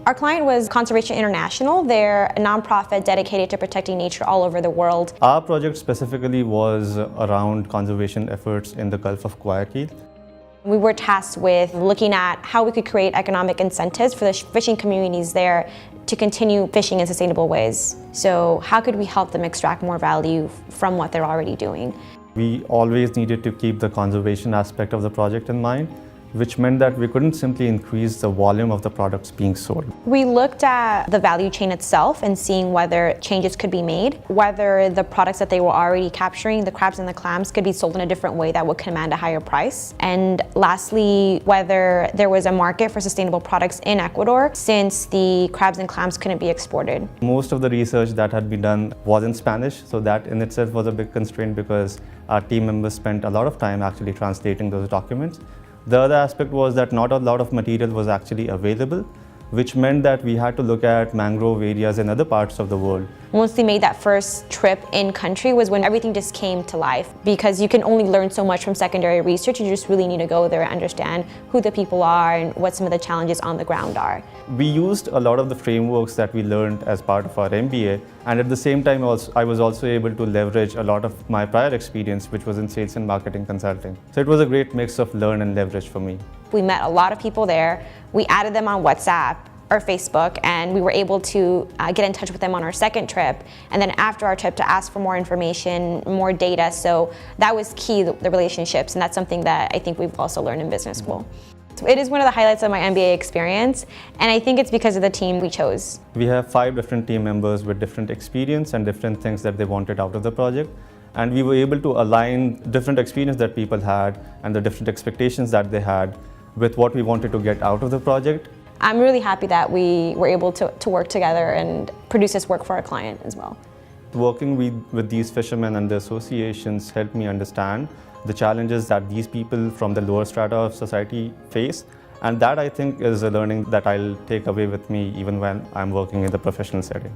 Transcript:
Our client was Conservation International. They're a nonprofit dedicated to protecting nature all over the world. Our project specifically was around conservation efforts in the Gulf of Guayaquil. We were tasked with looking at how we could create economic incentives for the fishing communities there to continue fishing in sustainable ways. So how could we help them extract more value from what they're already doing? We always needed to keep the conservation aspect of the project in mind, which meant that we couldn't simply increase the volume of the products being sold. We looked at the value chain itself and seeing whether changes could be made, whether the products that they were already capturing, the crabs and the clams, could be sold in a different way that would command a higher price. And lastly, whether there was a market for sustainable products in Ecuador, since the crabs and clams couldn't be exported. Most of the research that had been done was in Spanish, so that in itself was a big constraint because our team members spent a lot of time actually translating those documents. The other aspect was that not a lot of material was actually available, which meant that we had to look at mangrove areas in other parts of the world. Once we made that first trip in country was when everything just came to life, because you can only learn so much from secondary research. You just really need to go there and understand who the people are and what some of the challenges on the ground are. We used a lot of the frameworks that we learned as part of our MBA, and at the same time I was also able to leverage a lot of my prior experience, which was in sales and marketing consulting. So it was a great mix of learn and leverage for me. We met a lot of people there. We added them on WhatsApp or Facebook, and we were able to get in touch with them on our second trip, and then after our trip to ask for more information, more data. So that was key, the relationships, and that's something that I think we've also learned in business school. So it is one of the highlights of my MBA experience, and I think it's because of the team we chose. We have 5 different team members with different experience and different things that they wanted out of the project. And we were able to align different experience that people had and the different expectations that they had with what we wanted to get out of the project. I'm really happy that we were able to work together and produce this work for our client as well. Working with these fishermen and the associations helped me understand the challenges that these people from the lower strata of society face. And that, I think, is a learning that I'll take away with me even when I'm working in the professional setting.